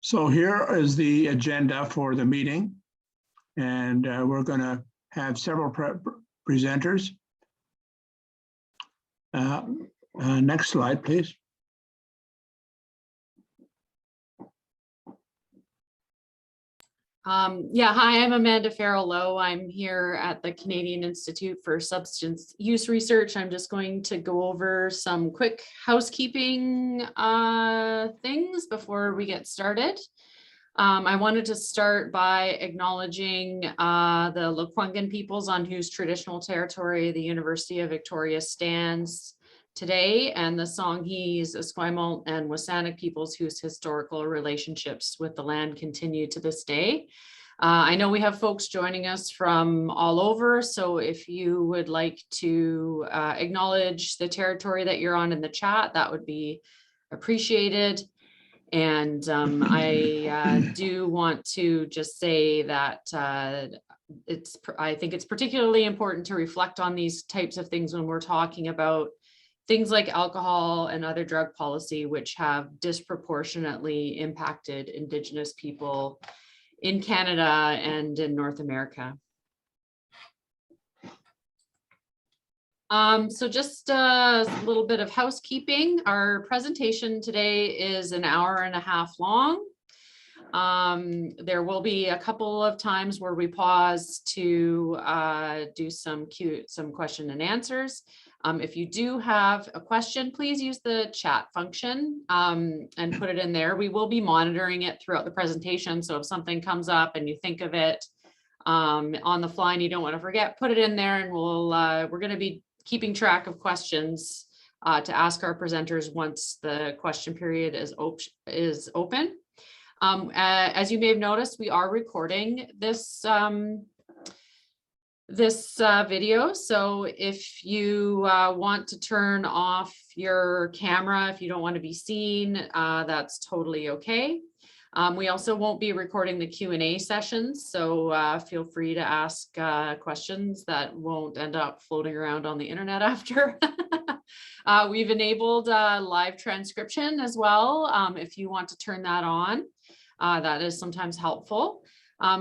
So here is the agenda for the meeting, and we're going to have several presenters. Next slide, please. Hi, I'm Amanda Farrell-Lowe. I'm here at the Canadian Institute for Substance Use Research. I'm just going to go over some quick housekeeping things before we get started. I wanted to start by acknowledging the Lekwungen peoples on whose traditional territory the University of Victoria stands today, and the Songhees, Esquimalt, and Wasanic peoples whose historical relationships with the land continue to this day. I know we have folks joining us from all over, so if you would like to acknowledge the territory that you're on in the chat, that would be appreciated. And I do want to just say that I think it's particularly important to reflect on these types of things when we're talking about things like alcohol and other drug policy, which have disproportionately impacted Indigenous people in Canada and in North America. So just a little bit of housekeeping. Our presentation today is an hour and a half long. There will be a couple of times where we pause to do some question and answers. If you do have a question, please use the chat function and put it in there. We will be monitoring it throughout the presentation. So if something comes up and you think of it on the fly and you don't want to forget, put it in there, and we're going to be keeping track of questions to ask our presenters once the question period is open. As you may have noticed, we are recording this video. So if you want to turn off your camera, if you don't want to be seen, that's totally okay. We also won't be recording the Q&A sessions, so feel free to ask questions that won't end up floating around on the internet after. We've enabled live transcription as well. If you want to turn that on, that is sometimes helpful.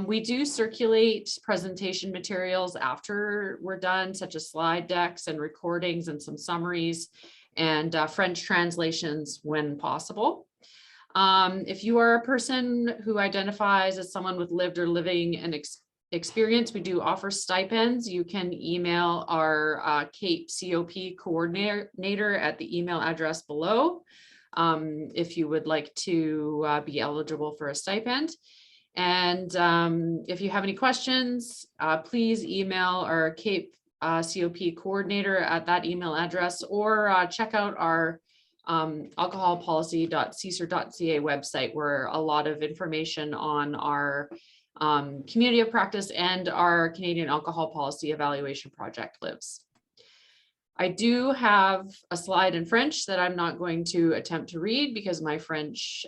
We do circulate presentation materials after we're done, such as slide decks and recordings and some summaries and French translations when possible. If you are a person who identifies as someone with lived or living and experience, we do offer stipends. You can email our CAPE COP coordinator at the email address below if you would like to be eligible for a stipend. And if you have any questions, please email our CAPE COP coordinator at that email address, or check out our alcoholpolicy.cser.ca website, where a lot of information on our community of practice and our Canadian Alcohol Policy Evaluation Project lives. I do have a slide in French that I'm not going to attempt to read because my French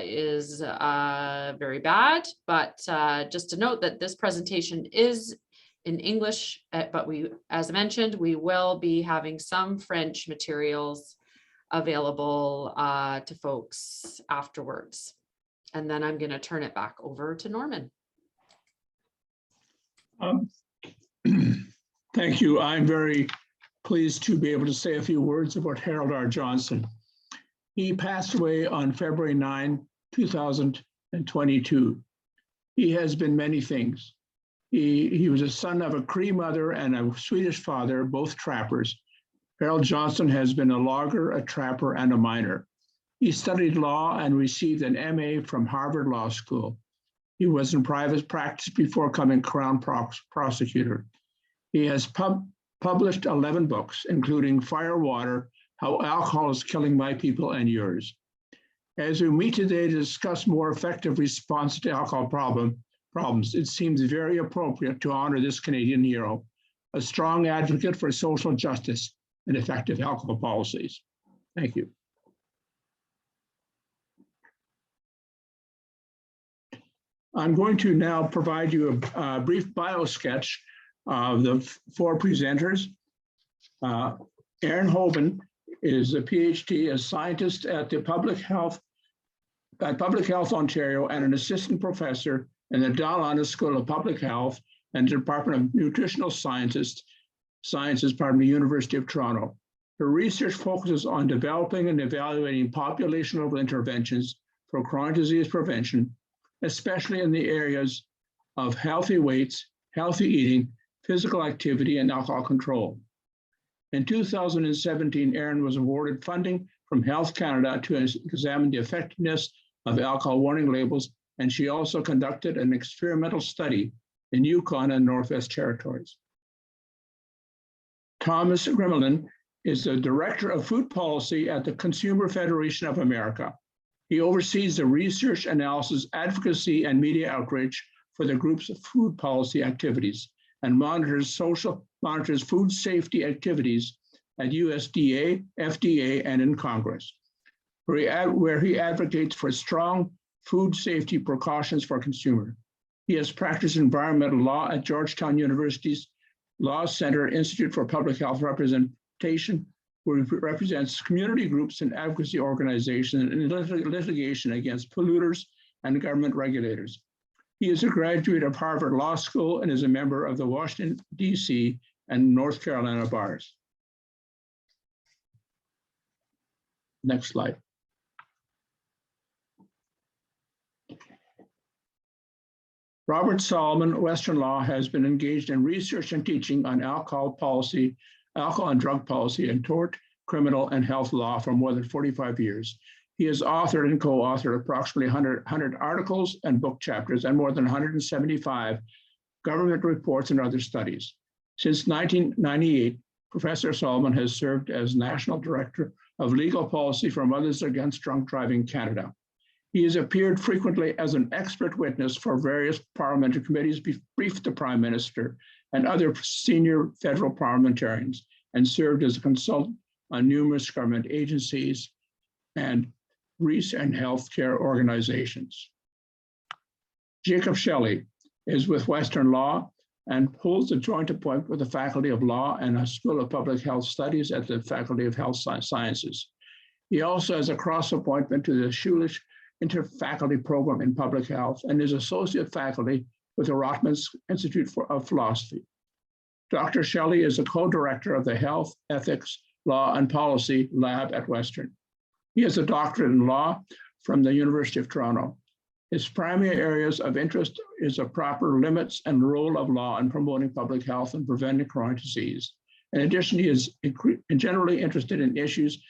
is very bad, but just to note that this presentation is in English, but as I mentioned, we will be having some French materials available to folks afterwards. And then I'm going to turn it back over to Norman. Thank you. I'm very pleased to be able to say a few words about Harold R. Johnson. He passed away on February 9, 2022. He has been many things. He was a son of a Cree mother and a Swedish father, both trappers. Harold Johnson has been a logger, a trapper, and a miner. He studied law and received an MA from Harvard Law School. He was in private practice before becoming Crown prosecutor. He has published 11 books, including Fire, Water, How Alcohol is Killing My People and Yours. As we meet today to discuss more effective response to alcohol problems, it seems very appropriate to honor this Canadian hero, a strong advocate for social justice and effective alcohol policies. Thank you. I'm going to now provide you a brief bio sketch of the four presenters. Erin Hobin is a PhD, a scientist at the Public Health at Public Health Ontario and an assistant professor in the Dalhousie School of Public Health and Department of Nutritional Sciences, part of the University of Toronto. Her research focuses on developing and evaluating population-level interventions for chronic disease prevention, especially in the areas of healthy weights, healthy eating, physical activity, and alcohol control. In 2017, Erin was awarded funding from Health Canada to examine the effectiveness of alcohol warning labels, and she also conducted an experimental study in Yukon and Northwest Territories. Thomas Gremillion is the Director of Food Policy at the Consumer Federation of America. He oversees the research, analysis, advocacy, and media outreach for the group's food policy activities and monitors food safety activities at USDA, FDA, and in Congress, where he advocates for strong food safety precautions for consumers. He has practiced environmental law at Georgetown University's Law Center Institute for Public Health Representation, where he represents community groups and advocacy organizations in litigation against polluters and government regulators. He is a graduate of Harvard Law School and is a member of the Washington, D.C. and North Carolina bars. Next slide. Robert Solomon, Western Law, has been engaged in research and teaching on alcohol and drug policy in tort, criminal, and health law for more than 45 years. He has authored and co-authored approximately 100 articles and book chapters and more than 175 government reports and other studies. Since 1998, Professor Solomon has served as National Director of Legal Policy for Mothers Against Drunk Driving Canada. He has appeared frequently as an expert witness for various parliamentary committees, briefed the Prime Minister and other senior federal parliamentarians, and served as a consultant on numerous government agencies and healthcare organizations. Jacob Shelley is with Western Law and holds a joint appointment with the Faculty of Law and a School of Public Health Studies at the Faculty of Health Sciences. He also has a cross appointment to the Schulich Interfaculty Program in Public Health and is associate faculty with the Rotman Institute of Philosophy. Dr. Shelley is a co-director of the Health, Ethics, Law, and Policy Lab at Western. He has a doctorate in law from the University of Toronto. His primary areas of interest is the proper limits and role of law in promoting public health and preventing chronic disease. In addition, he is generally interested in issues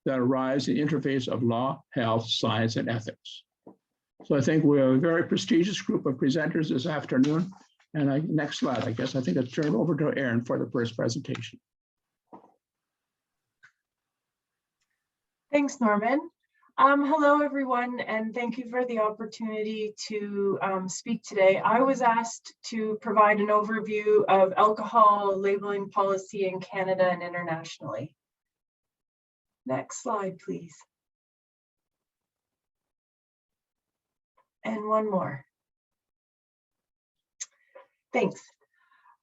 that arise in the interface of law, health, science, and ethics. So I think we're a very prestigious group of presenters this afternoon. And next slide, I guess. I think I'll turn over to Erin for the first presentation. Thanks, Norman. Hello, everyone, and thank you for the opportunity to speak today. I was asked to provide an overview of alcohol labeling policy in Canada and internationally. Next slide, please. And one more. Thanks.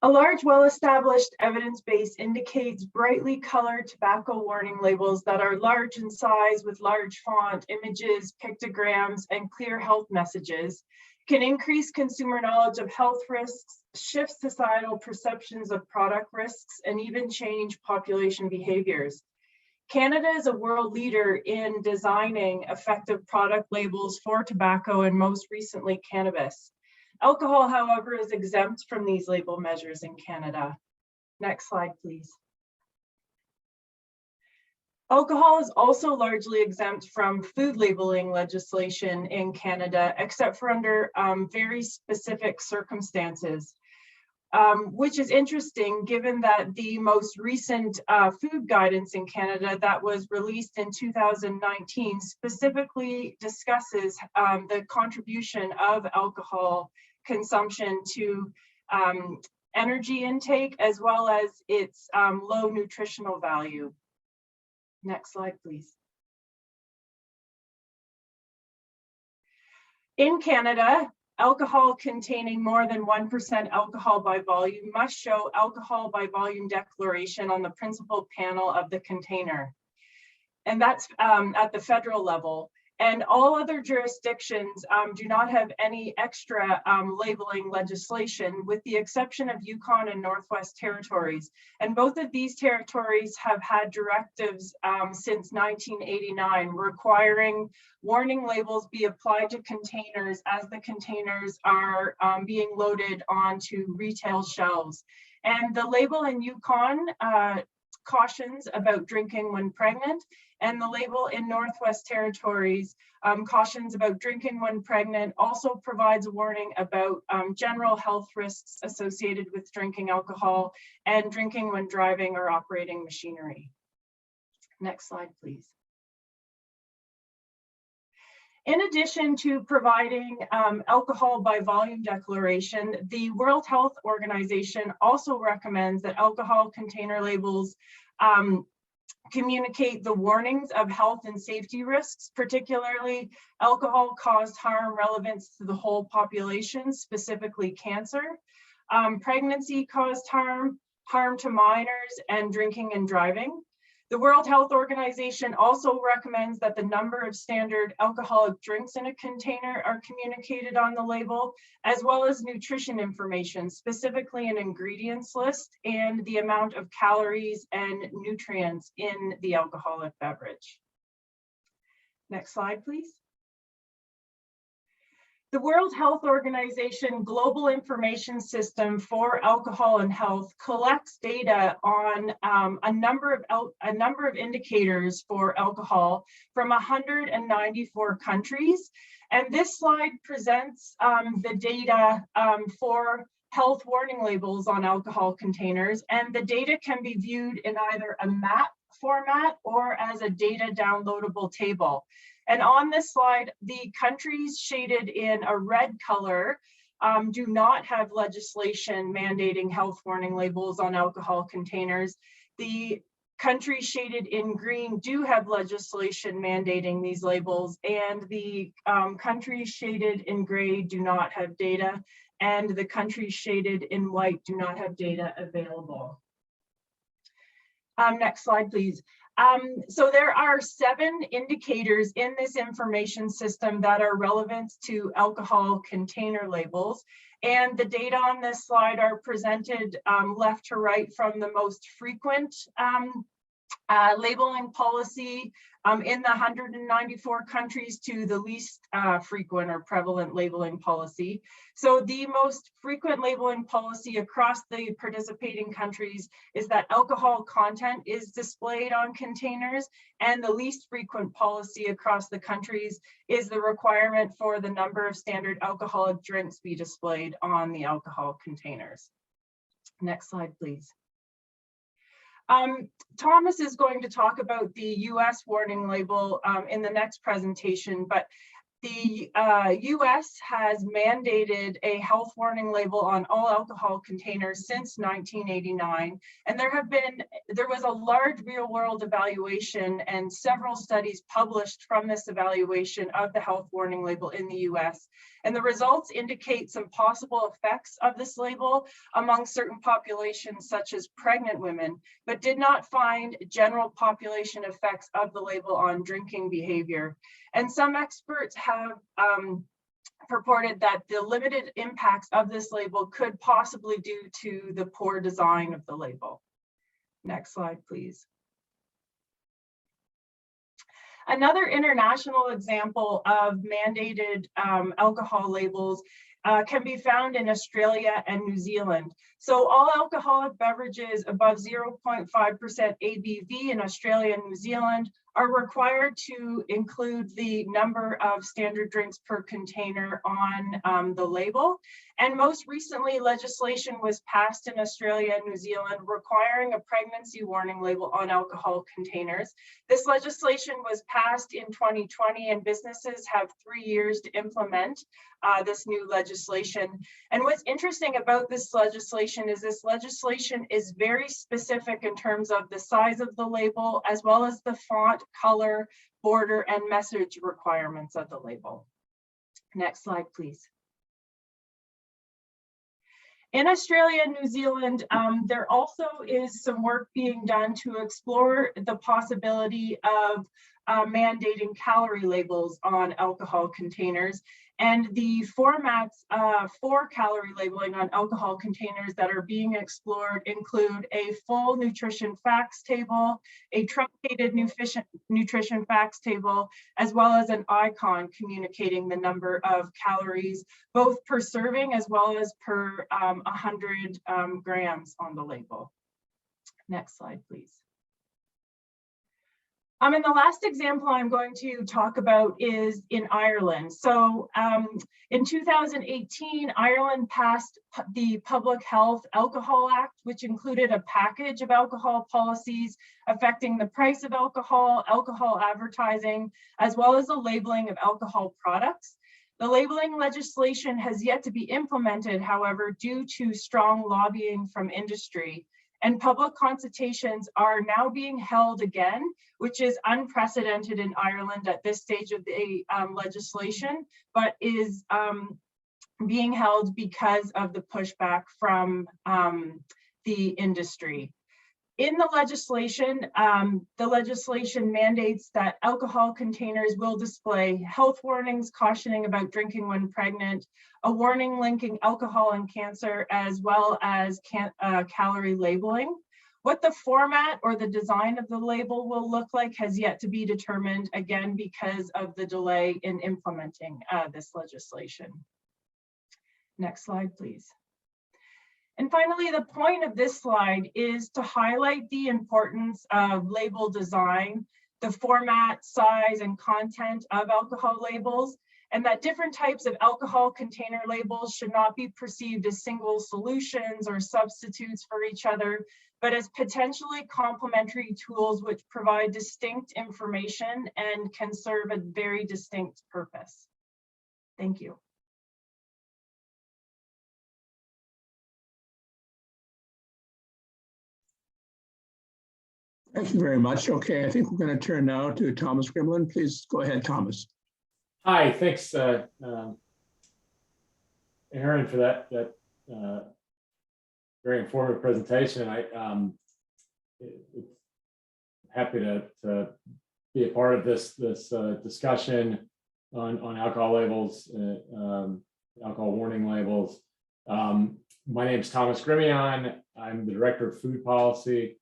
A large, well-established evidence base indicates brightly colored tobacco warning labels that are large in size with large font, images, pictograms, and clear health messages can increase consumer knowledge of health risks, shift societal perceptions of product risks, and even change population behaviors. Canada is a world leader in designing effective product labels for tobacco and most recently cannabis. Alcohol, however, is exempt from these label measures in Canada. Next slide, please. Alcohol is also largely exempt from food labeling legislation in Canada, except for under very specific circumstances, which is interesting given that the most recent food guidance in Canada that was released in 2019 specifically discusses the contribution of alcohol consumption to energy intake as well as its low nutritional value. Next slide, please. In Canada, alcohol containing more than 1% alcohol by volume must show alcohol by volume declaration on the principal panel of the container. And that's at the federal level. And all other jurisdictions do not have any extra labeling legislation, with the exception of Yukon and Northwest Territories. And both of these territories have had directives since 1989 requiring warning labels be applied to containers as the containers are being loaded onto retail shelves. And the label in Yukon cautions about drinking when pregnant, and the label in Northwest Territories cautions about drinking when pregnant, also provides a warning about general health risks associated with drinking alcohol and drinking when driving or operating machinery. Next slide, please. In addition to providing alcohol by volume declaration, the World Health Organization also recommends that alcohol container labels communicate the warnings of health and safety risks, particularly alcohol-caused harm relevance to the whole population, specifically cancer, pregnancy-caused harm, harm to minors, and drinking and driving. The World Health Organization also recommends that the number of standard alcoholic drinks in a container are communicated on the label, as well as nutrition information, specifically an ingredients list and the amount of calories and nutrients in the alcoholic beverage. Next slide, please. The World Health Organization Global Information System for Alcohol and Health collects data on a number of indicators for alcohol from 194 countries. And this slide presents the data for health warning labels on alcohol containers. And the data can be viewed in either a map format or as a data downloadable table. And on this slide, the countries shaded in a red color do not have legislation mandating health warning labels on alcohol containers. The countries shaded in green do have legislation mandating these labels, and the countries shaded in gray do not have data, and the countries shaded in white do not have data available. Next slide, please. So there are 7 indicators in this information system that are relevant to alcohol container labels. And the data on this slide are presented left to right from the most frequent labeling policy in the 194 countries to the least frequent or prevalent labeling policy. So the most frequent labeling policy across the participating countries is that alcohol content is displayed on containers, and the least frequent policy across the countries is the requirement for the number of standard alcoholic drinks be displayed on the alcohol containers. Next slide, please. Thomas is going to talk about the US warning label in the next presentation, but the US has mandated a health warning label on all alcohol containers since 1989. And there was a large real world evaluation and several studies published from this evaluation of the health warning label in the US. And the results indicate some possible effects of this label among certain populations, such as pregnant women, but did not find general population effects of the label on drinking behavior. And some experts have purported that the limited impacts of this label could possibly due to the poor design of the label. Next slide, please. Another international example of mandated alcohol labels can be found in Australia and New Zealand. So all alcoholic beverages above 0.5% ABV in Australia and New Zealand are required to include the number of standard drinks per container on the label. And most recently, legislation was passed in Australia and New Zealand requiring a pregnancy warning label on alcohol containers. This legislation was passed in 2020, and businesses have 3 years to implement this new legislation. And what's interesting about this legislation is very specific in terms of the size of the label, as well as the font, color, border, and message requirements of the label. Next slide, please. In Australia and New Zealand, there also is some work being done to explore the possibility of mandating calorie labels on alcohol containers. And the formats for calorie labeling on alcohol containers that are being explored include a full nutrition facts table, a truncated nutrition facts table, as well as an icon communicating the number of calories, both per serving as well as per 100 grams on the label. Next slide, please. And the last example I'm going to talk about is in Ireland. So in 2018, Ireland passed the Public Health Alcohol Act, which included a package of alcohol policies affecting the price of alcohol, alcohol advertising, as well as the labeling of alcohol products. The labeling legislation has yet to be implemented, however, due to strong lobbying from industry. And public consultations are now being held again, which is unprecedented in Ireland at this stage of the legislation, but is being held because of the pushback from the industry. In the legislation mandates that alcohol containers will display health warnings cautioning about drinking when pregnant, a warning linking alcohol and cancer, as well as calorie labeling. What the format or the design of the label will look like has yet to be determined, again, because of the delay in implementing this legislation. Next slide, please. And finally, the point of this slide is to highlight the importance of label design, the format, size, and content of alcohol labels, and that different types of alcohol container labels should not be perceived as single solutions or substitutes for each other, but as potentially complementary tools which provide distinct information and can serve a very distinct purpose. Thank you. Thank you very much. Okay, I think we're going to turn now to Thomas Gremillion. Please go ahead, Thomas. Hi, thanks, Erin, for that very informative presentation. I'm happy to be a part of this discussion on alcohol labels, alcohol warning labels. My name is Thomas Gremillion. I'm the Director of Food Policy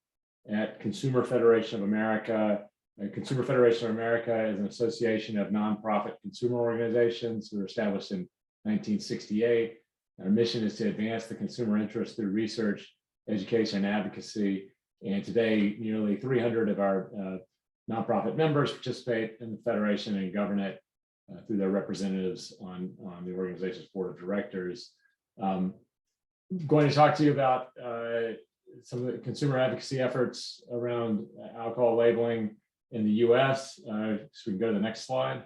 at Consumer Federation of America. Consumer Federation of America is an association of nonprofit consumer organizations that were established in 1968. Our mission is to advance the consumer interest through research, education, and advocacy. And today, nearly 300 of our nonprofit members participate in the Federation and govern it through their representatives on the organization's board of directors. I'm going to talk to you about some of the consumer advocacy efforts around alcohol labeling in the US. So we can go to the next slide.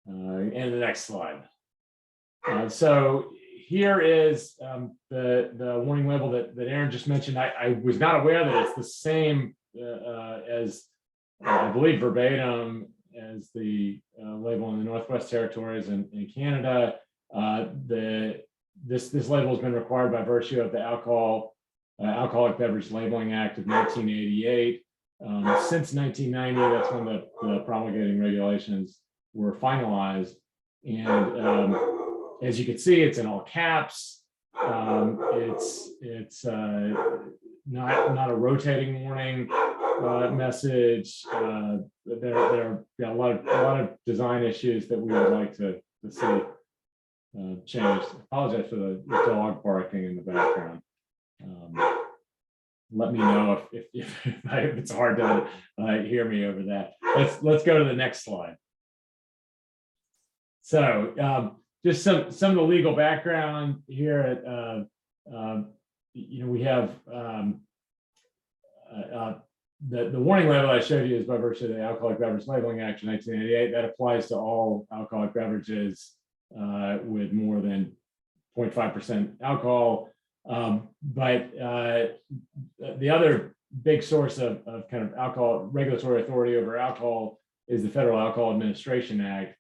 And the next slide. So here is the warning label that Erin just mentioned. I was not aware that it's the same as, I believe, verbatim as the label in the Northwest Territories and in Canada. This label has been required by virtue of the Alcoholic Beverage Labeling Act of 1988. Since 1990, that's when the promulgating regulations were finalized. And as you can see, it's in all caps. It's not a rotating warning message. There are a lot of design issues that we would like to see changed. I apologize for the dog barking in the background. Let me know if it's hard to hear me over that. Let's go to the next slide. So just some of the legal background here. We have the warning label I showed you is by virtue of the Alcoholic Beverage Labeling Act of 1988. That applies to all alcoholic beverages with more than 0.5% alcohol. But the other big source of kind of alcohol regulatory authority over alcohol is the Federal Alcohol Administration Act.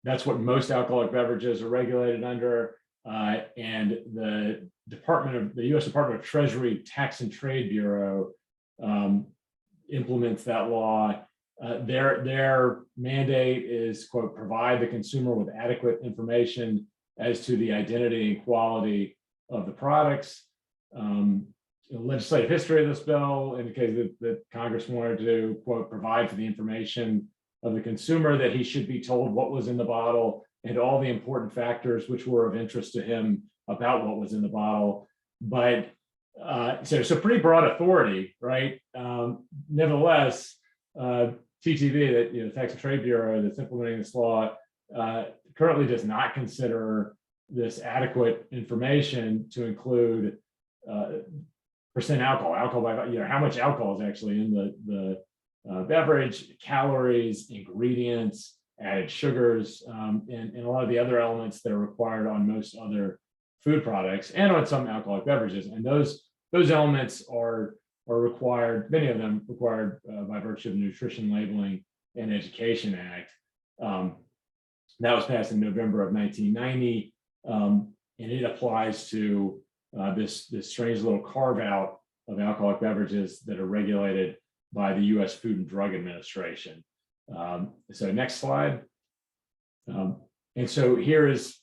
That's what most alcoholic beverages are regulated under, and the U.S. Department of Treasury Tax and Trade Bureau implements that law Their mandate is, quote, provide the consumer with adequate information as to the identity and quality of the products. The legislative history of this bill indicated that Congress wanted to, quote, provide for the information of the consumer that he should be told what was in the bottle and all the important factors which were of interest to him about what was in the bottle. But so pretty broad authority, right? Nevertheless, TTB, that Tax and Trade Bureau that's implementing this law, currently does not consider this adequate information to include percent alcohol by, how much alcohol is actually in the beverage, calories, ingredients, added sugars, and a lot of the other elements that are required on most other food products and on some alcoholic beverages. And those elements are required, many of them required by virtue of the Nutrition Labeling and Education Act. That was passed in November of 1990, and it applies to this strange little carve out of alcoholic beverages that are regulated by the U.S. Food and Drug Administration. So next slide. And so here is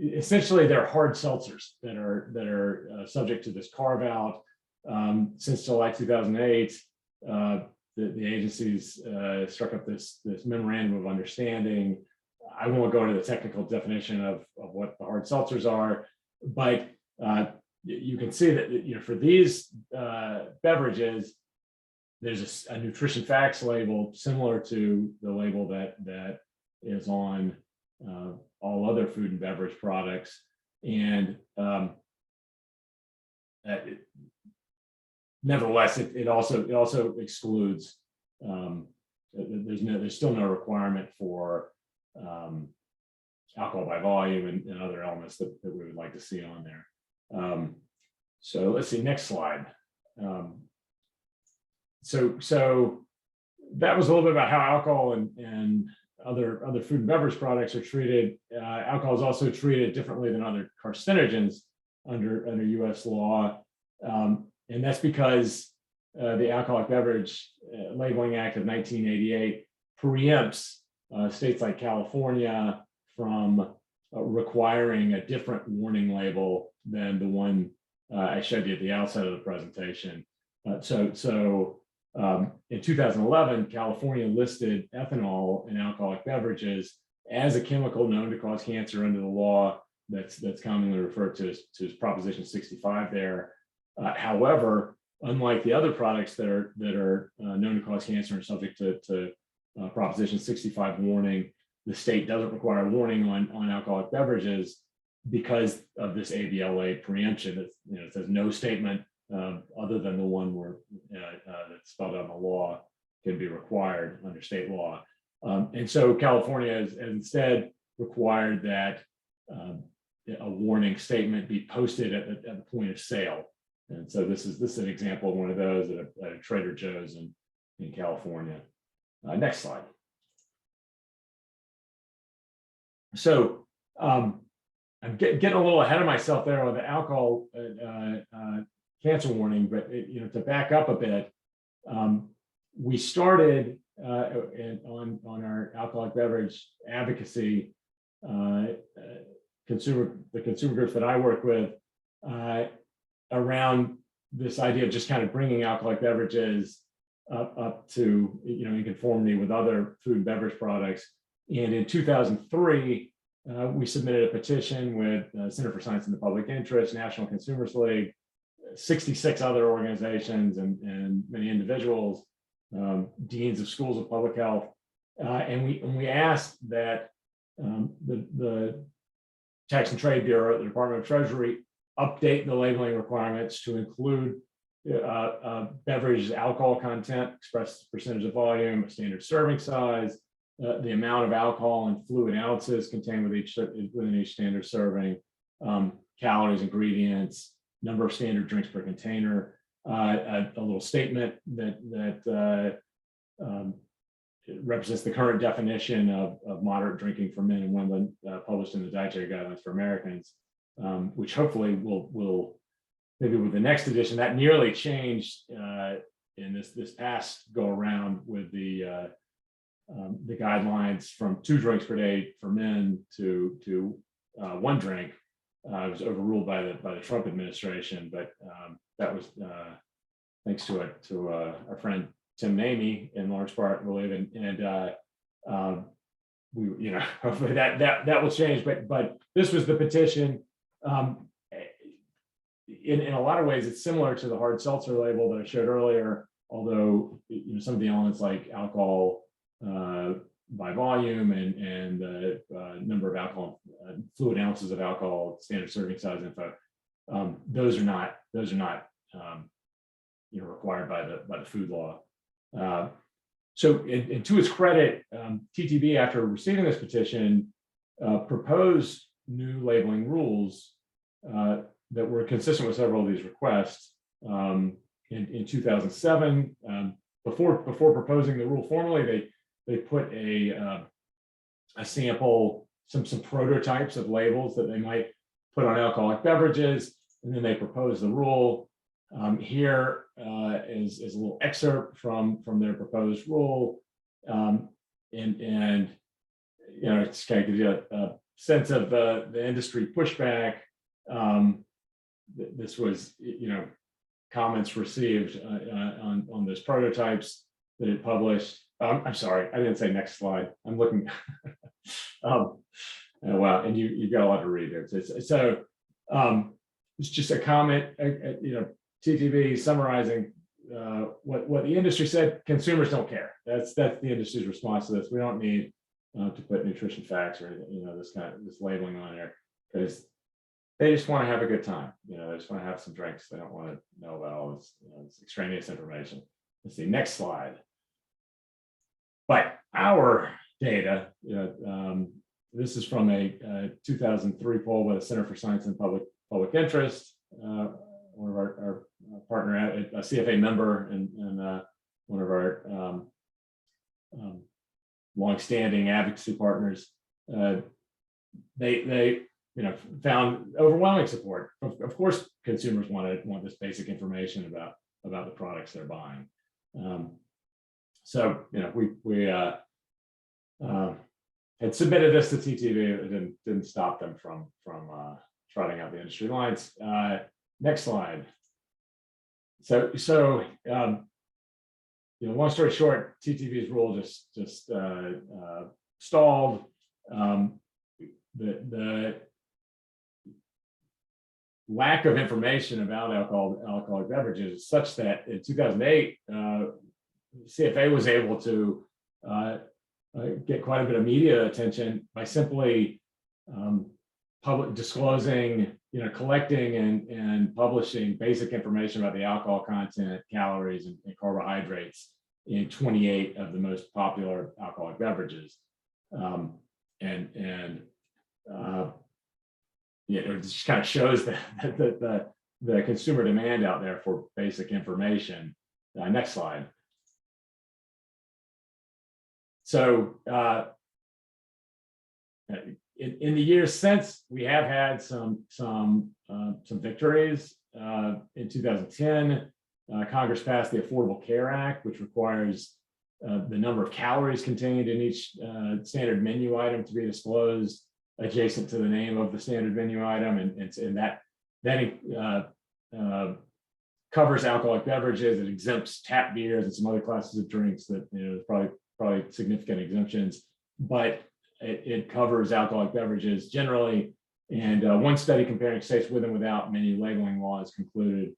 essentially they're hard seltzers that are subject to this carve out. Since July 2008, the agencies struck up this memorandum of understanding. I won't go into the technical definition of what the hard seltzers are, but you can see that for these beverages, there's a nutrition facts label similar to the label that is on all other food and beverage products, and nevertheless, it also excludes. There's still no requirement for alcohol by volume and other elements that we would like to see on there. So let's see, next slide. So that was a little bit about how alcohol and other food and beverage products are treated. Alcohol is also treated differently than other carcinogens under U.S. law, and that's because the Alcoholic Beverage Labeling Act of 1988 preempts states like California from requiring a different warning label than the one I showed you at the outset of the presentation. In 2011, California listed ethanol in alcoholic beverages as a chemical known to cause cancer under the law that's commonly referred to as Proposition 65 there. However, unlike the other products that are known to cause cancer and subject to Proposition 65 warning, the state doesn't require a warning on alcoholic beverages because of this ABLA preemption. It says no statement other than the one where that's spelled out in the law can be required under state law. And so California has instead required that a warning statement be posted at the point of sale. And so this is an example of one of those at a Trader Joe's in California. Next slide. So I'm getting a little ahead of myself there with the alcohol cancer warning, but to back up a bit, we started on our alcoholic beverage advocacy, consumer groups that I work with, around this idea of just kind of bringing alcoholic beverages up to in conformity with other food and beverage products. And in 2003, we submitted a petition with Center for Science in the Public Interest, National Consumers League, 66 other organizations and many individuals, deans of schools of public health, and we asked that the Tax and Trade Bureau, the Department of Treasury, update the labeling requirements to include beverage alcohol content, expressed percentage of volume, standard serving size, the amount of alcohol and fluid ounces contained within each standard serving, calories, ingredients, number of standard drinks per container, a little statement that represents the current definition of moderate drinking for men and women, published in the Dietary Guidelines for Americans, which hopefully will maybe with the next edition. That nearly changed in this past go around with the the guidelines from 2 drinks per day for men to 1 drink. It was overruled by the Trump administration, but that was thanks to our friend Tim Namey in large part, I believe, and we, hopefully that will change. But this was the petition. In a lot of ways, it's similar to the hard seltzer label that I showed earlier, although some of the elements like alcohol by volume and the number of alcohol fluid ounces of alcohol, standard serving size info, those are not required by the food law. So and to its credit, TTB, after receiving this petition, proposed new labeling rules that were consistent with several of these requests. In 2007, before proposing the rule formally, they put a sample, some prototypes of labels that they might put on alcoholic beverages, and then they proposed the rule. Here is a little excerpt from their proposed rule, and it's kind of gives you a sense of the industry pushback. This was comments received on those prototypes that it published. I'm sorry, I didn't say next slide. I'm looking. Wow, and you've got a lot to read there. So it's just a comment. TTB summarizing what the industry said. Consumers don't care. That's the industry's response to this. We don't need to put nutrition facts or anything, this labeling on there, because they just want to have a good time. They just want to have some drinks. They don't want to know about all this extraneous information. Let's see, next slide. But our data, this is from a 2003 poll by the Center for Science and Public Interest. One of our partner, a CFA member, and one of our longstanding advocacy partners. They found overwhelming support. Of course, consumers want this basic information about the products they're buying. So we had submitted this to TTB. It didn't stop them from trotting out the industry lines. Next slide. So long story short, TTB's rule just stalled. The lack of information about alcoholic beverages is such that in 2008, CFA was able to get quite a bit of media attention by simply disclosing, collecting and publishing basic information about the alcohol content, calories, and carbohydrates in 28 of the most popular alcoholic beverages. It just kind of shows the consumer demand out there for basic information. Next slide. So in the years since, we have had some victories. In 2010, Congress passed the Affordable Care Act, which requires the number of calories contained in each standard menu item to be disclosed adjacent to the name of the standard menu item, and that covers alcoholic beverages. It exempts tap beers and some other classes of drinks that there's probably significant exemptions, but it covers alcoholic beverages generally. And one study comparing states with and without menu labeling laws concluded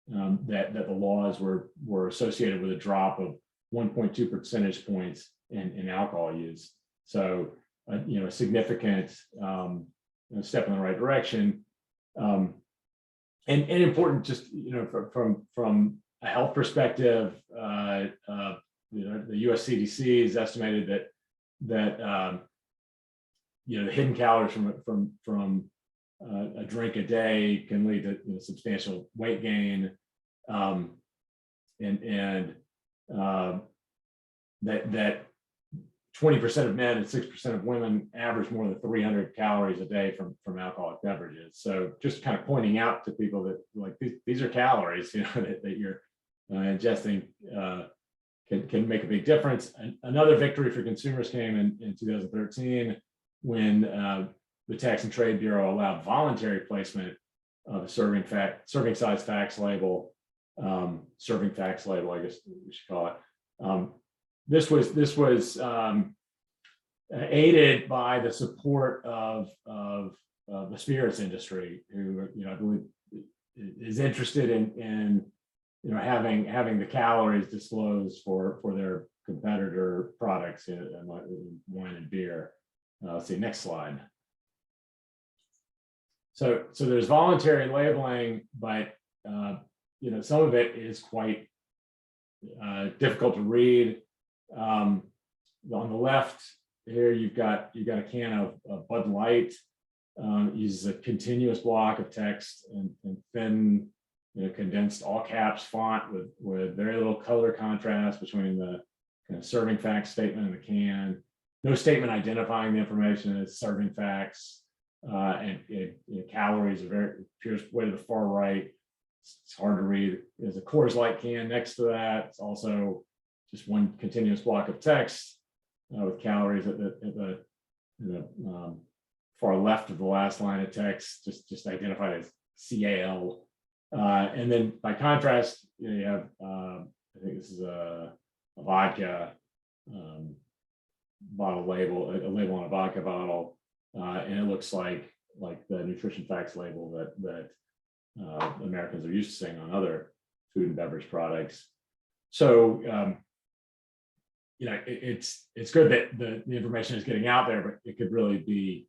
that the laws were associated with a drop of 1.2 percentage points in alcohol use. So a significant step in the right direction, and important. Just from a health perspective, the U.S. CDC has estimated that the hidden calories from a drink a day can lead to substantial weight gain, and that 20% of men and 6% of women average more than 300 calories a day from alcoholic beverages. So just kind of pointing out to people that these are calories, that you're ingesting can make a big difference. And another victory for consumers came in 2013 when the Tax and Trade Bureau allowed voluntary placement of a serving size facts label, serving facts label, I guess we should call it. This was aided by the support of the spirits industry, who I believe is interested in having the calories disclosed for their competitor products in wine and beer. Let's see, next slide. So there's voluntary labeling, but some of it is quite difficult to read. On the left here, you've got a can of Bud Light. Uses a continuous block of text and thin, condensed all caps font with very little color contrast between the kind of serving facts statement and the can. No statement identifying the information as serving facts, and calories appears way to the far right. It's hard to read. There's a Coors Light can next to that. It's also just one continuous block of text with calories at the far left of the last line of text, just identified as CAL. And then by contrast, you have, I think this is a vodka bottle label, a label on a vodka bottle, and it looks like the nutrition facts label that Americans are used to seeing on other food and beverage products. So it's good that the information is getting out there, but it could really be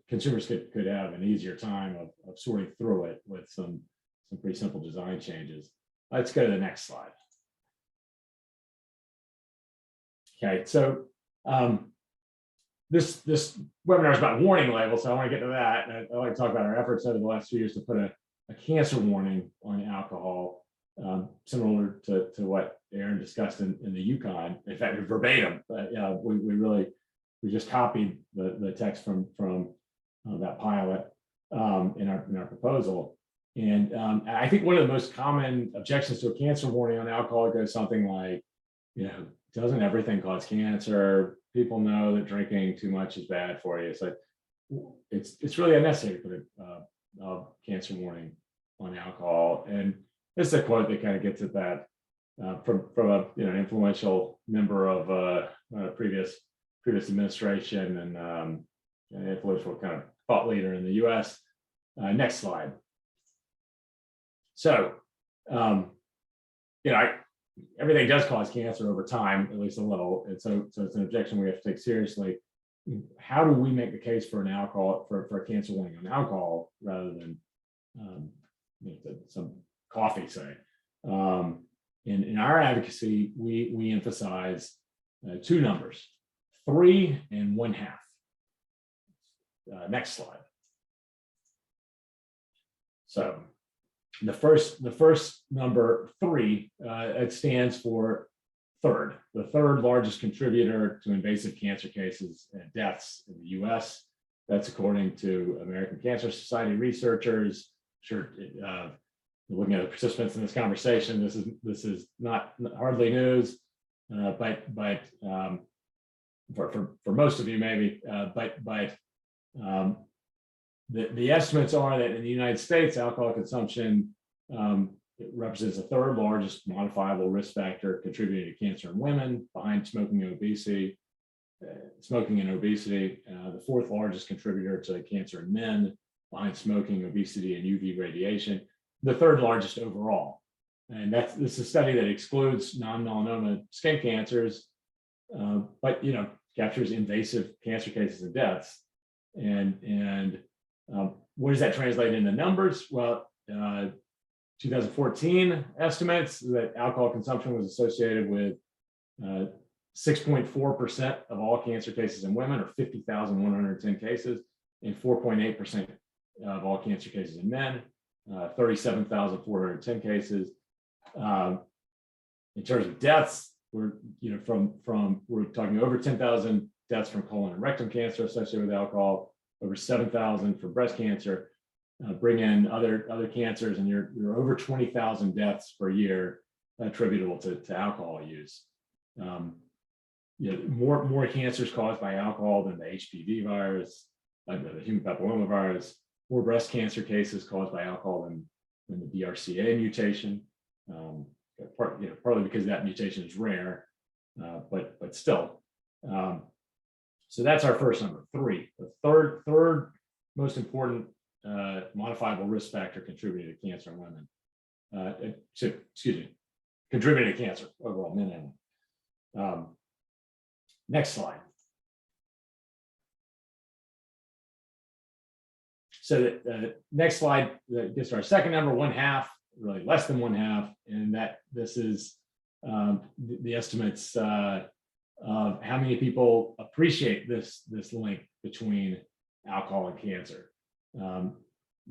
consumers could have an easier time of sorting through it with some pretty simple design changes. Let's go to the next slide. Okay, so this webinar is about warning labels, so I want to get to that. I'd like to talk about our efforts over the last few years to put a cancer warning on alcohol, similar to what Erin discussed in the Yukon. In fact, verbatim. We just copied the text from that pilot in our proposal. And I think one of the most common objections to a cancer warning on alcohol goes something like, doesn't everything cause cancer? People know that drinking too much is bad for you. So it's really unnecessary to put a cancer warning on alcohol. And this is a quote that kind of gets at that from an influential member of a previous administration and an influential kind of thought leader in the U.S. Next slide. So, everything does cause cancer over time, at least a little, and so it's an objection we have to take seriously. How do we make the case for a cancer warning on alcohol rather than some coffee, say? In our advocacy, we emphasize two numbers: 3 and 1/2. Next slide. So the first number, 3, it stands for third, the third largest contributor to invasive cancer cases and deaths in the U.S. That's according to American Cancer Society researchers. Sure, looking at the participants in this conversation, this is not hardly news, but for most of you maybe, the estimates are that in the United States, alcohol consumption represents the third largest modifiable risk factor contributing to cancer in women, behind smoking and obesity. The fourth largest contributor to cancer in men, behind smoking, obesity, and UV radiation. The third largest overall. And this is a study that excludes non-melanoma skin cancers, but captures invasive cancer cases and deaths. And what does that translate into numbers? Well, 2014 estimates that alcohol consumption was associated with 6.4% of all cancer cases in women, or 50,110 cases, and 4.8% of all cancer cases in men, 37,410 cases. In terms of deaths, we're talking over 10,000 deaths from colon and rectum cancer associated with alcohol, over 7,000 for breast cancer. Bring in other cancers, and you're over 20,000 deaths per year attributable to alcohol use. More cancers caused by alcohol than the HPV virus, like the human papillomavirus, more breast cancer cases caused by alcohol than the BRCA mutation. Partly because that mutation is rare, but still. So that's our first number, 3. The third most important modifiable risk factor contributing to cancer in women. Contributing to cancer overall, men and women. Next slide. So the next slide gets to our second number, 1/2, really less than 1/2, and that this is the estimates of how many people appreciate this link between alcohol and cancer.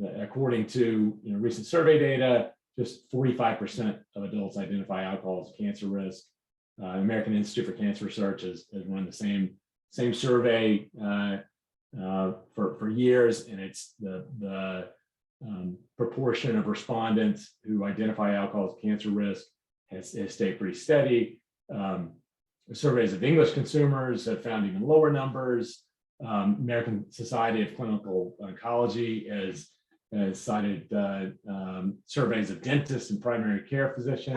According to recent survey data, just 45% of adults identify alcohol as a cancer risk. American Institute for Cancer Research has run the same survey for years, and it's the proportion of respondents who identify alcohol as cancer risk has stayed pretty steady. Surveys of English consumers have found even lower numbers. American Society of Clinical Oncology has cited surveys of dentists and primary care physicians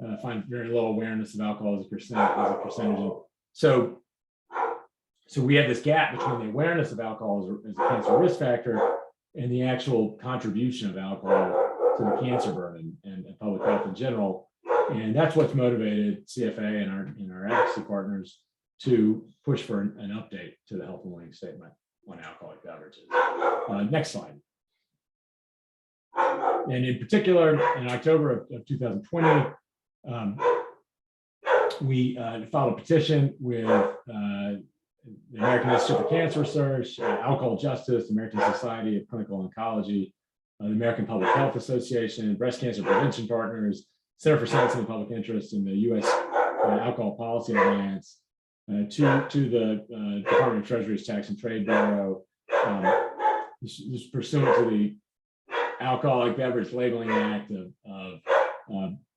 that find very low awareness of alcohol as a percentage. So we have this gap between the awareness of alcohol as a cancer risk factor and the actual contribution of alcohol to the cancer burden and public health in general. And that's what's motivated CFA and our advocacy partners to push for an update to the health warning statement on alcoholic beverages. Next slide. And in particular, in October of 2020, we filed a petition with the American Institute for Cancer Research, Alcohol Justice, American Society of Clinical Oncology, the American Public Health Association, Breast Cancer Prevention Partners, Center for Science and Public Interest, and the U.S. Alcohol Policy Alliance, to the Department of Treasury's Tax and Trade Bureau. This is pursuant to the Alcoholic Beverage Labeling Act of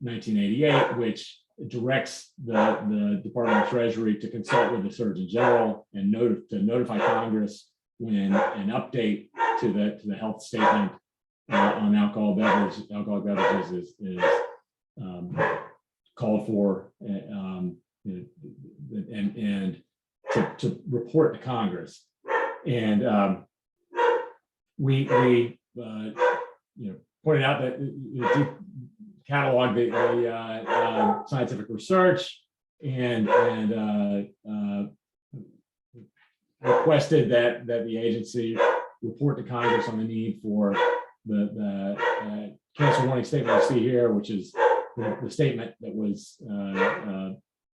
1988, which directs the Department of Treasury to consult with the Surgeon General and to notify Congress when an update to the health statement on alcoholic beverages is called for, and to report to Congress. And we pointed out that catalog the scientific research and requested that the agency report to Congress on the need for the cancer warning statement you see here, which is the statement that was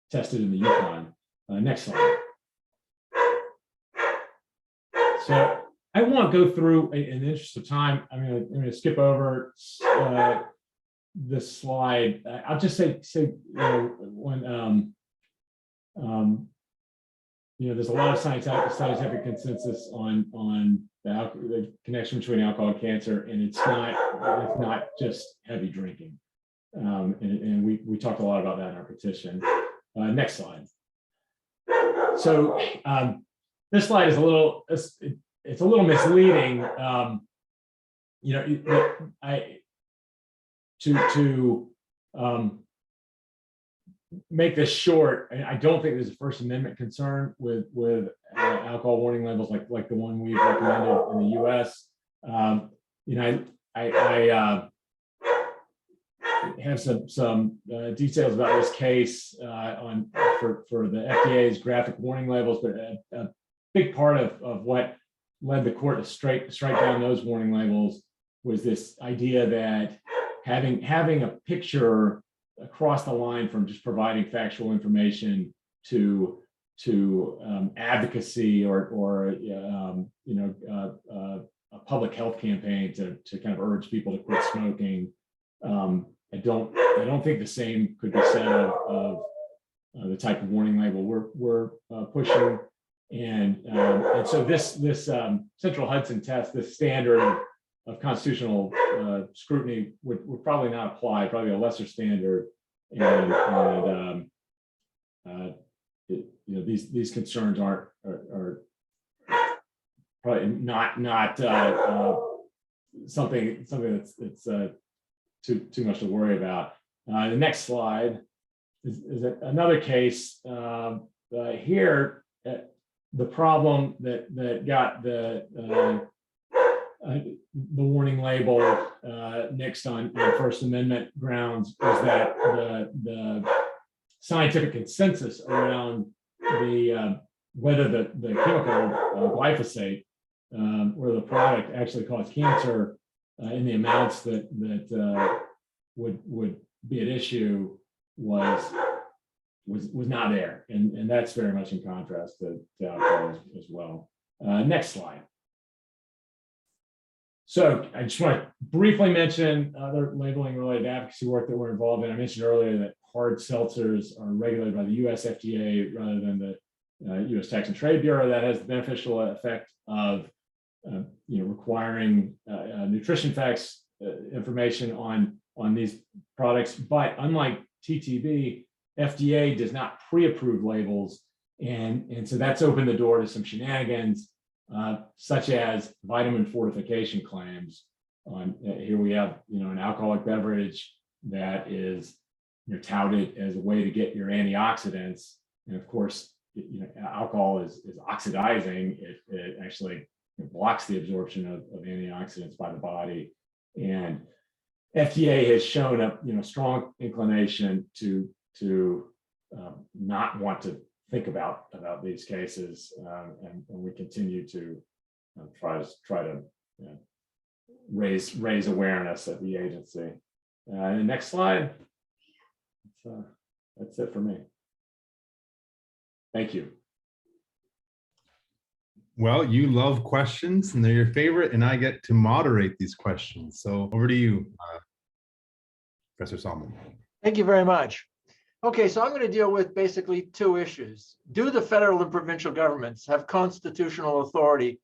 tested in the Yukon. Next slide. So I won't go through, in the interest of time, I'm going to skip over this slide. I'll just say when there's a lot of scientific consensus on the connection between alcohol and cancer, and it's not just heavy drinking. And we talked a lot about that in our petition. Next slide. So this slide is it's a little misleading. To make this short, I don't think there's a First Amendment concern with alcohol warning labels like the one we've recommended in the U.S. I have some details about this case for the FDA's graphic warning labels, but a big part of what led the court to strike down those warning labels was this idea that having a picture across the line from just providing factual information to advocacy or a public health campaign to kind of urge people to quit smoking. I don't think the same could be said of the type of warning label we're pushing, and so this Central Hudson test, this standard of constitutional scrutiny would probably not apply, probably a lesser standard These concerns are probably not something that's too much to worry about. The next slide is another case. Here, the problem that got the warning label nixed on First Amendment grounds is that the scientific consensus around whether the chemical glyphosate or the product actually caused cancer in the amounts that would be at issue was not there, and that's very much in contrast to alcohol as well. Next slide. So I just want to briefly mention other labeling related advocacy work that we're involved in. I mentioned earlier that hard seltzers are regulated by the US FDA rather than the US Tax and Trade Bureau. That has the beneficial effect of requiring nutrition facts information on these products. But unlike TTB, FDA does not pre-approve labels. And so that's opened the door to some shenanigans, such as vitamin fortification claims. Here we have, an alcoholic beverage that is touted as a way to get your antioxidants. And of course, alcohol is oxidizing. It actually blocks the absorption of antioxidants by the body. And FDA has shown a strong inclination to not want to think about these cases, and we continue to try to raise awareness at the agency. Next slide. That's it for me. Thank you. Well, you love questions and they're your favorite, and I get to moderate these questions. So over to you, Professor Salmon. Thank you very much. Okay, so I'm going to deal with basically two issues. Do the federal and provincial governments have constitutional authority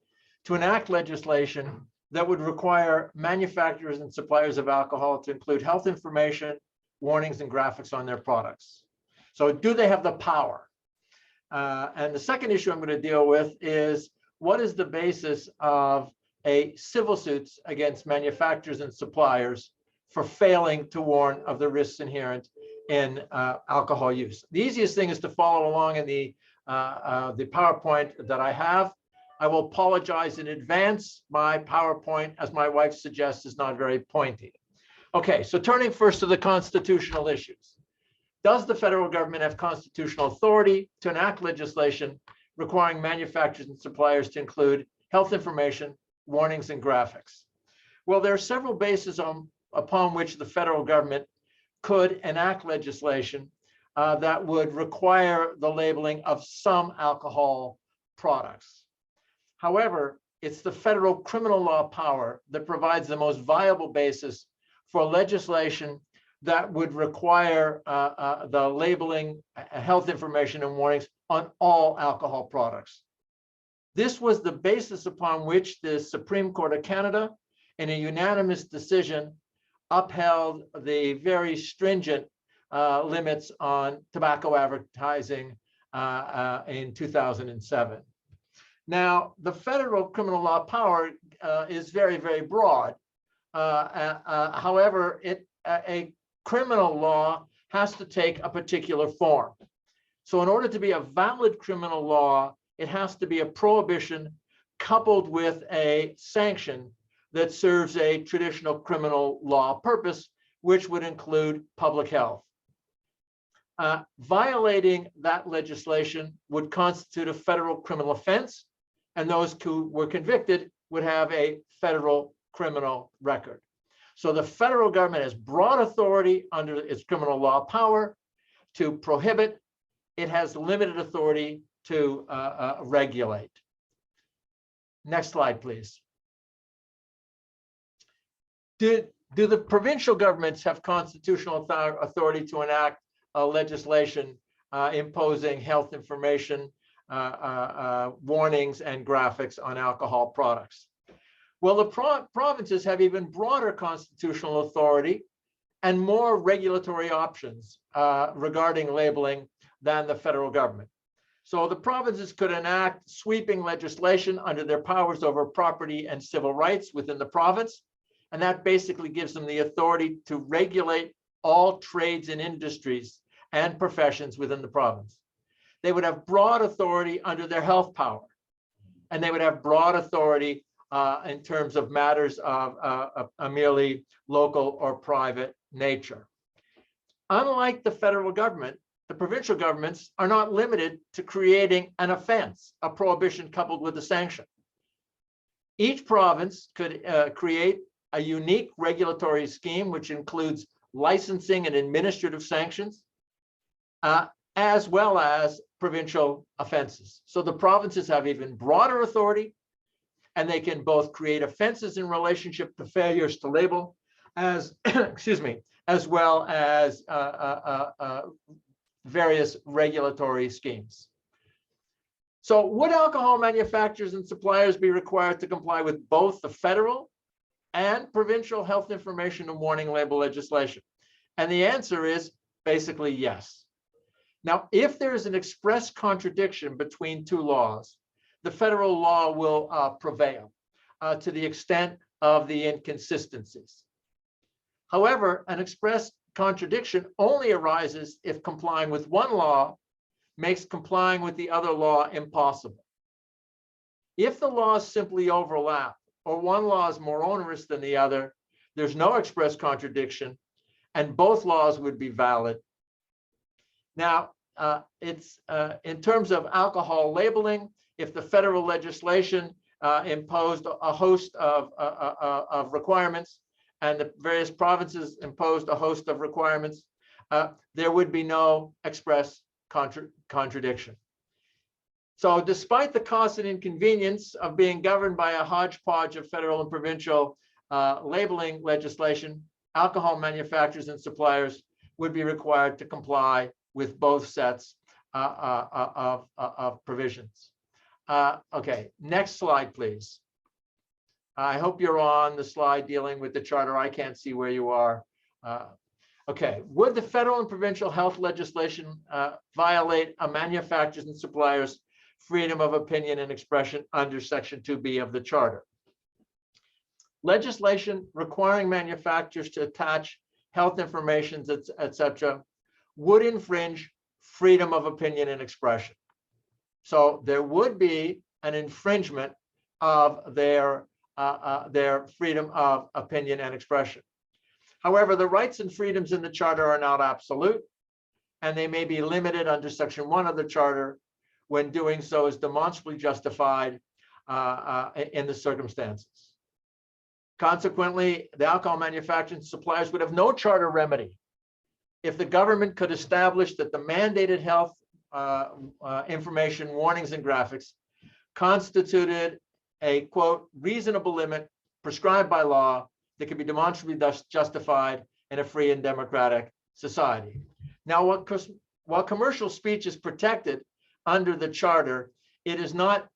to enact legislation that would require manufacturers and suppliers of alcohol to include health information, warnings, and graphics on their products? So do they have the power? And the second issue I'm going to deal with is, what is the basis of a civil suits against manufacturers and suppliers for failing to warn of the risks inherent in alcohol use? The easiest thing is to follow along in the PowerPoint that I have. I will apologize in advance. My PowerPoint, as my wife suggests, is not very pointy. Okay, so turning first to the constitutional issues. Does the federal government have constitutional authority to enact legislation requiring manufacturers and suppliers to include health information, warnings, and graphics? Well, there are several bases upon which the federal government could enact legislation that would require the labeling of some alcohol products. However, it's the federal criminal law power that provides the most viable basis for legislation that would require the labeling, health information, and warnings on all alcohol products. This was the basis upon which the Supreme Court of Canada, in a unanimous decision, upheld the very stringent limits on tobacco advertising in 2007. Now, the federal criminal law power is very, very broad. However, a criminal law has to take a particular form. So in order to be a valid criminal law, it has to be a prohibition coupled with a sanction that serves a traditional criminal law purpose, which would include public health. Violating that legislation would constitute a federal criminal offense, and those who were convicted would have a federal criminal record. So the federal government has broad authority under its criminal law power to prohibit. It has limited authority to regulate. Next slide, please. Do the provincial governments have constitutional authority to enact legislation imposing health information, warnings, and graphics on alcohol products? Well, the provinces have even broader constitutional authority, and more regulatory options regarding labeling than the federal government. So the provinces could enact sweeping legislation under their powers over property and civil rights within the province. And that basically gives them the authority to regulate all trades and industries and professions within the province. They would have broad authority under their health power, and they would have broad authority in terms of matters of a merely local or private nature. Unlike the federal government, the provincial governments are not limited to creating an offense, a prohibition coupled with a sanction. Each province could create a unique regulatory scheme, which includes licensing and administrative sanctions, as well as provincial offenses. So the provinces have even broader authority, and they can both create offenses in relationship to failures to label, as excuse me, as well as various regulatory schemes. So would alcohol manufacturers and suppliers be required to comply with both the federal and provincial health information and warning label legislation? And the answer is basically yes. Now, if there is an express contradiction between two laws, the federal law will prevail to the extent of the inconsistencies. However, an express contradiction only arises if complying with one law makes complying with the other law impossible. If the laws simply overlap, or one law is more onerous than the other, there's no express contradiction, and both laws would be valid. Now, it's in terms of alcohol labeling, if the federal legislation imposed a host of requirements, and the various provinces imposed a host of requirements, there would be no express contradiction. So despite the cost and inconvenience of being governed by a hodgepodge of federal and provincial labeling legislation, alcohol manufacturers and suppliers would be required to comply with both sets of provisions. Okay, next slide, please. I hope you're on the slide dealing with the charter. I can't see where you are. Okay, would the federal and provincial health legislation violate a manufacturers and suppliers' freedom of opinion and expression under Section 2B of the charter? Legislation requiring manufacturers to attach health information, etc., would infringe freedom of opinion and expression. So there would be an infringement of their freedom of opinion and expression. However, the rights and freedoms in the charter are not absolute, and they may be limited under Section 1 of the charter when doing so is demonstrably justified in the circumstances. Consequently, the alcohol manufacturers and suppliers would have no charter remedy if the government could establish that the mandated health information, warnings, and graphics constituted a, quote, reasonable limit prescribed by law that can be demonstrably thus justified in a free and democratic society. Now, while commercial speech is protected under the charter, it is not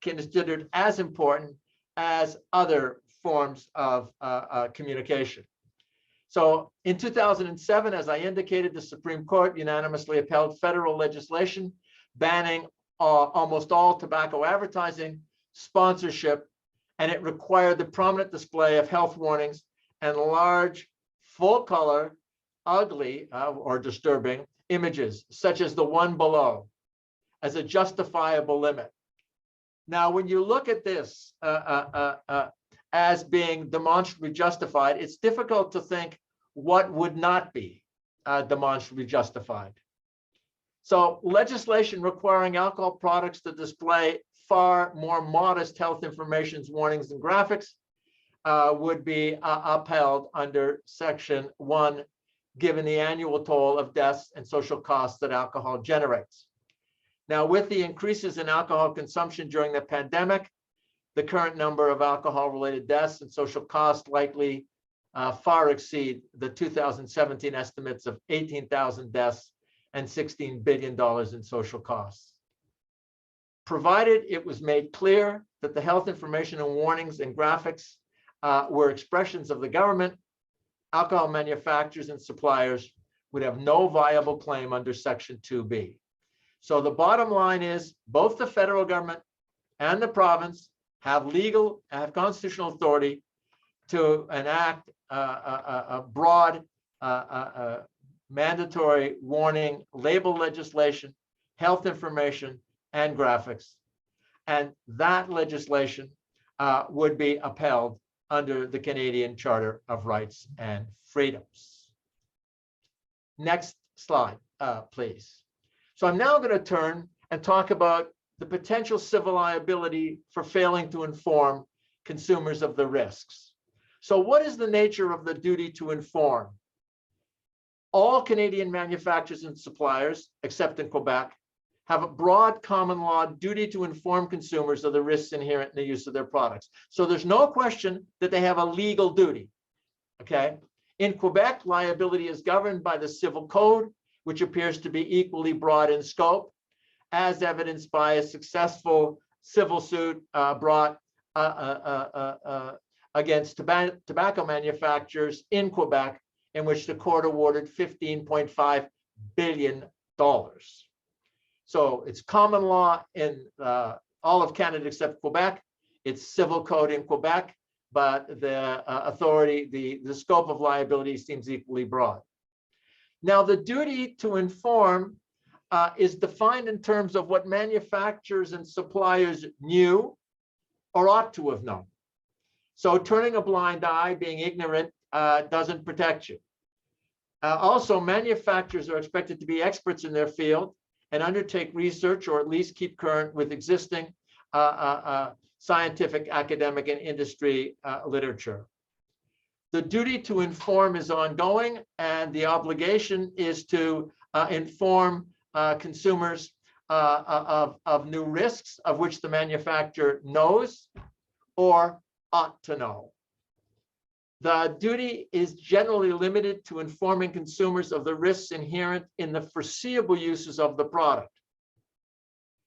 considered as important as other forms of communication. So in 2007, as I indicated, the Supreme Court unanimously upheld federal legislation banning almost all tobacco advertising, sponsorship, and it required the prominent display of health warnings and large, full-color, ugly or disturbing images, such as the one below, as a justifiable limit. Now, when you look at this as being demonstrably justified, it's difficult to think what would not be demonstrably justified. So legislation requiring alcohol products to display far more modest health information, warnings, and graphics would be upheld under Section 1, given the annual toll of deaths and social costs that alcohol generates. Now, with the increases in alcohol consumption during the pandemic, the current number of alcohol-related deaths and social costs likely far exceed the 2017 estimates of 18,000 deaths and $16 billion in social costs. Provided it was made clear that the health information and warnings and graphics were expressions of the government, alcohol manufacturers and suppliers would have no viable claim under Section 2B. So the bottom line is both the federal government and the province have constitutional authority to enact a broad mandatory warning, label legislation, health information, and graphics. And that legislation would be upheld under the Canadian Charter of Rights and Freedoms. Next slide, please. So I'm now going to turn and talk about the potential civil liability for failing to inform consumers of the risks. So what is the nature of the duty to inform? All Canadian manufacturers and suppliers, except in Quebec, have a broad common law duty to inform consumers of the risks inherent in the use of their products. So there's no question that they have a legal duty, okay? In Quebec, liability is governed by the Civil Code, which appears to be equally broad in scope, as evidenced by a successful civil suit brought against tobacco manufacturers in Quebec, in which the court awarded $15.5 billion. So it's common law in all of Canada except Quebec. It's civil code in Quebec, but the authority, the scope of liability seems equally broad. Now, the duty to inform is defined in terms of what manufacturers and suppliers knew or ought to have known. So turning a blind eye, being ignorant, doesn't protect you. Also, manufacturers are expected to be experts in their field and undertake research, or at least keep current with existing scientific, academic, and industry literature. The duty to inform is ongoing, and the obligation is to inform consumers of new risks of which the manufacturer knows or ought to know. The duty is generally limited to informing consumers of the risks inherent in the foreseeable uses of the product.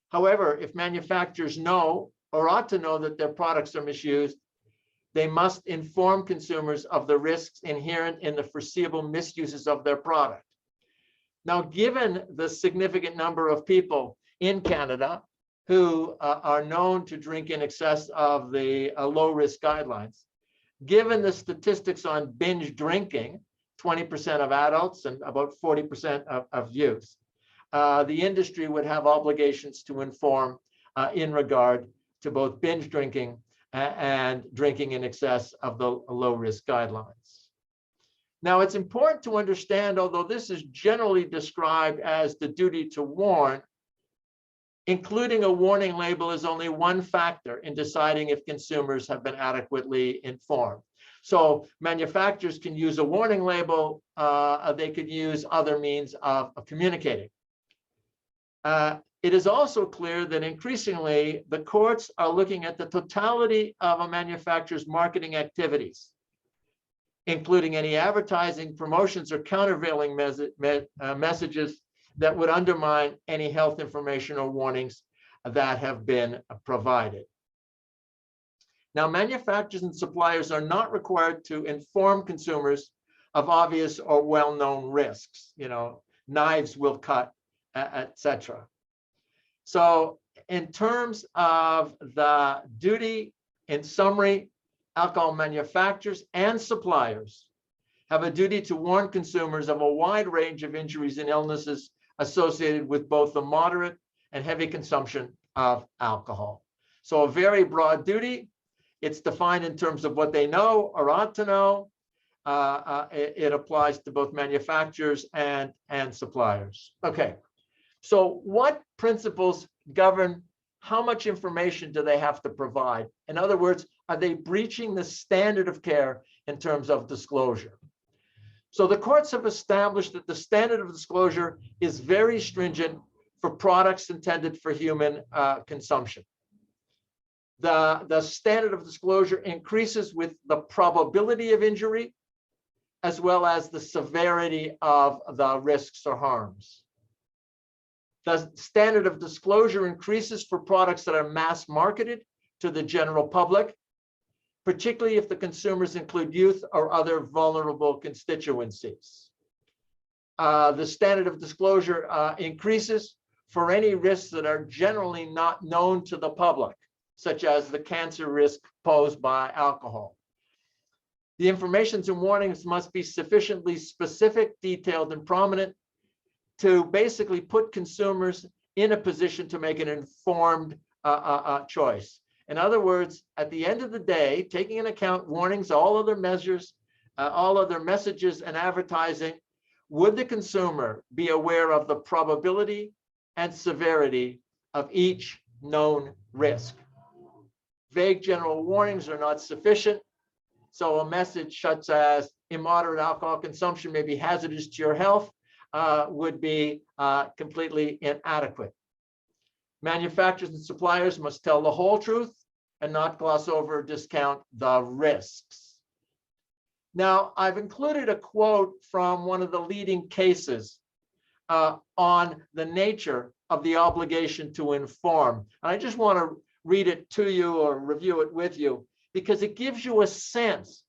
However, if manufacturers know or ought to know that their products are misused, they must inform consumers of the risks inherent in the foreseeable misuses of their product. Now, given the significant number of people in Canada who are known to drink in excess of the low-risk guidelines, given the statistics on binge drinking, 20% of adults and about 40% of youth, the industry would have obligations to inform in regard to both binge drinking and drinking in excess of the low-risk guidelines. Now, it's important to understand, although this is generally described as the duty to warn, including a warning label is only one factor in deciding if consumers have been adequately informed. So manufacturers can use a warning label, they could use other means of communicating. It is also clear that increasingly the courts are looking at the totality of a manufacturer's marketing activities, including any advertising, promotions, or countervailing messages that would undermine any health information or warnings that have been provided. Now, manufacturers and suppliers are not required to inform consumers of obvious or well-known risks. You know, knives will cut, etc. So in terms of the duty, in summary, alcohol manufacturers and suppliers have a duty to warn consumers of a wide range of injuries and illnesses associated with both the moderate and heavy consumption of alcohol. So a very broad duty. It's defined in terms of what they know or ought to know. It applies to both manufacturers and suppliers. Okay, so what principles govern how much information do they have to provide? In other words, are they breaching the standard of care in terms of disclosure? So the courts have established that the standard of disclosure is very stringent for products intended for human consumption. The standard of disclosure increases with the probability of injury, as well as the severity of the risks or harms. The standard of disclosure increases for products that are mass marketed to the general public, particularly if the consumers include youth or other vulnerable constituencies. The standard of disclosure increases for any risks that are generally not known to the public, such as the cancer risk posed by alcohol. The informations and warnings must be sufficiently specific, detailed, and prominent to basically put consumers in a position to make an informed choice. In other words, at the end of the day, taking into account warnings, all other measures, all other messages and advertising, would the consumer be aware of the probability and severity of each known risk? Vague general warnings are not sufficient. So a message such as immoderate alcohol consumption may be hazardous to your health would be completely inadequate. Manufacturers and suppliers must tell the whole truth and not gloss over or discount the risks. Now, I've included a quote from one of the leading cases on the nature of the obligation to inform. And I just want to read it to you or review it with you, because it gives you a sense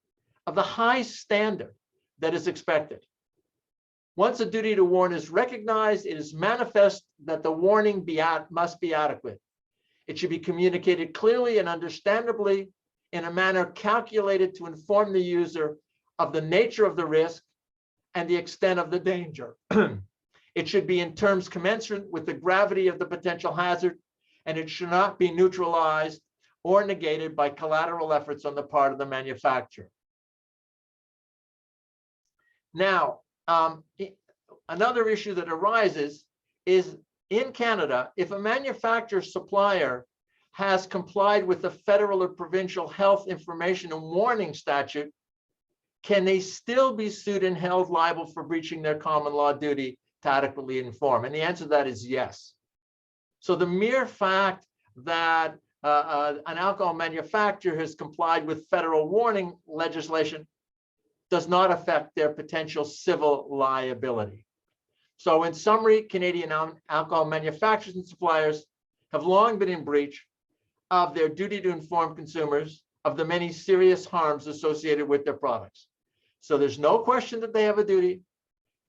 of the high standard that is expected. Once a duty to warn is recognized, it is manifest that the warning must be adequate. It should be communicated clearly and understandably in a manner calculated to inform the user of the nature of the risk and the extent of the danger. It should be in terms commensurate with the gravity of the potential hazard, and it should not be neutralized or negated by collateral efforts on the part of the manufacturer. Now, another issue that arises is in Canada, if a manufacturer supplier has complied with the federal or provincial health information and warning statute, can they still be sued and held liable for breaching their common law duty to adequately inform? And the answer to that is yes. So the mere fact that an alcohol manufacturer has complied with federal warning legislation does not affect their potential civil liability. So in summary, Canadian alcohol manufacturers and suppliers have long been in breach of their duty to inform consumers of the many serious harms associated with their products. So there's no question that they have a duty,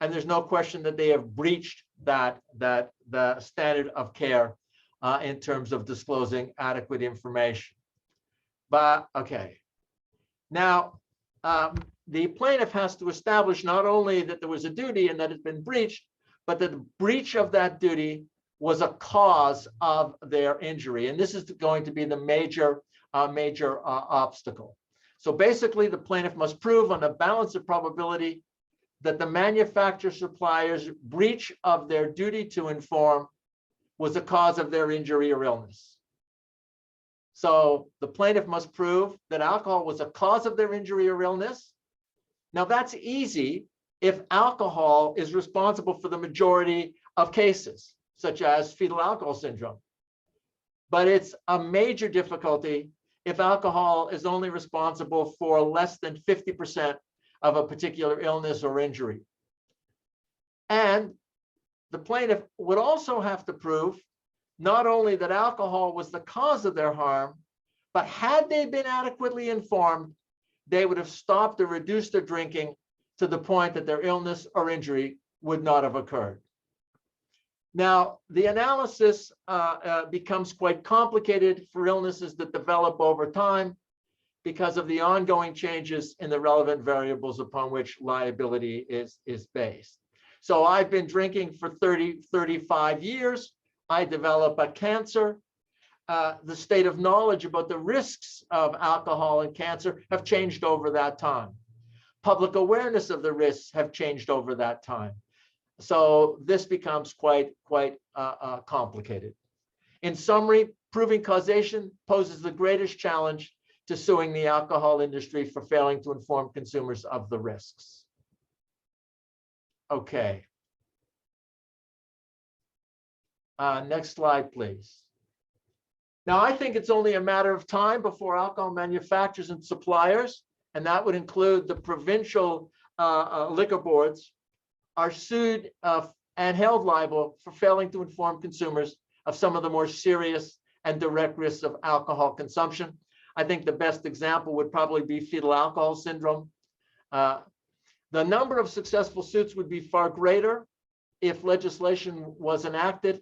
and there's no question that they have breached the standard of care in terms of disclosing adequate information. But okay, now the plaintiff has to establish not only that there was a duty and that it's been breached, but that the breach of that duty was a cause of their injury. And this is going to be the major obstacle. So basically, the plaintiff must prove on the balance of probability that the manufacturer supplier's breach of their duty to inform was a cause of their injury or illness. So the plaintiff must prove that alcohol was a cause of their injury or illness. Now that's easy if alcohol is responsible for the majority of cases, such as fetal alcohol syndrome. But it's a major difficulty if alcohol is only responsible for less than 50% of a particular illness or injury. And the plaintiff would also have to prove not only that alcohol was the cause of their harm, but had they been adequately informed, they would have stopped or reduced their drinking to the point that their illness or injury would not have occurred. Now, the analysis becomes quite complicated for illnesses that develop over time because of the ongoing changes in the relevant variables upon which liability is based. So I've been drinking for 35 years. I develop a cancer. The state of knowledge about the risks of alcohol and cancer have changed over that time. Public awareness of the risks have changed over that time. So this becomes quite complicated. In summary, proving causation poses the greatest challenge to suing the alcohol industry for failing to inform consumers of the risks. Okay. Next slide, please. Now, I think it's only a matter of time before alcohol manufacturers and suppliers, and that would include the provincial liquor boards, are sued and held liable for failing to inform consumers of some of the more serious and direct risks of alcohol consumption. I think the best example would probably be fetal alcohol syndrome. The number of successful suits would be far greater if legislation was enacted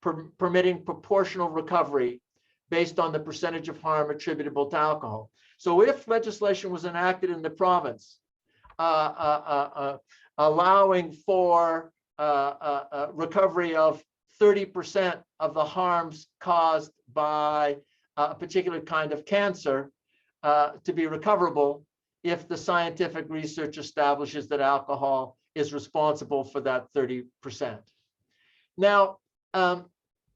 permitting proportional recovery based on the percentage of harm attributable to alcohol. So if legislation was enacted in the province allowing for recovery of 30% of the harms caused by a particular kind of cancer to be recoverable if the scientific research establishes that alcohol is responsible for that 30%. Now,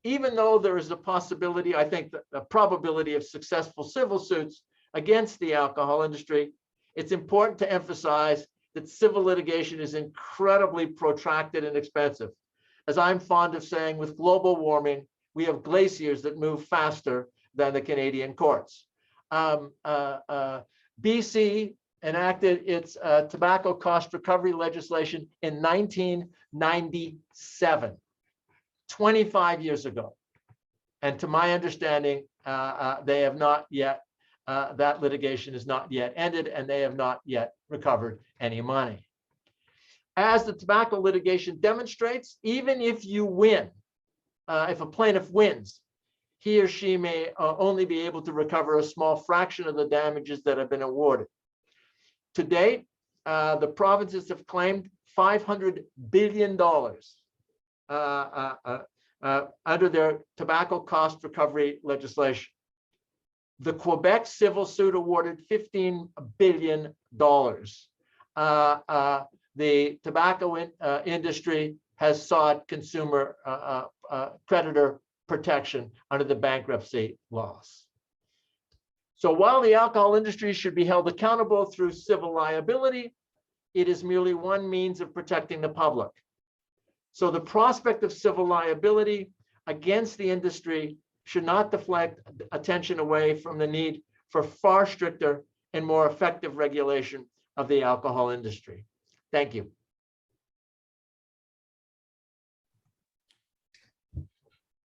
even though there is a possibility, I think that the probability of successful civil suits against the alcohol industry, it's important to emphasize that civil litigation is incredibly protracted and expensive. As I'm fond of saying, with global warming, we have glaciers that move faster than the Canadian courts. BC enacted its tobacco cost recovery legislation in 1997, 25 years ago. And to my understanding, they have not yet, that litigation is not yet ended, and they have not yet recovered any money. As the tobacco litigation demonstrates, even if you win, if a plaintiff wins, he or she may only be able to recover a small fraction of the damages that have been awarded. To date, the provinces have claimed $500 billion under their tobacco cost recovery legislation. The Quebec civil suit awarded $15 billion. The tobacco industry has sought consumer creditor protection under the bankruptcy laws. So while the alcohol industry should be held accountable through civil liability, it is merely one means of protecting the public. So the prospect of civil liability against the industry should not deflect attention away from the need for far stricter and more effective regulation of the alcohol industry. Thank you.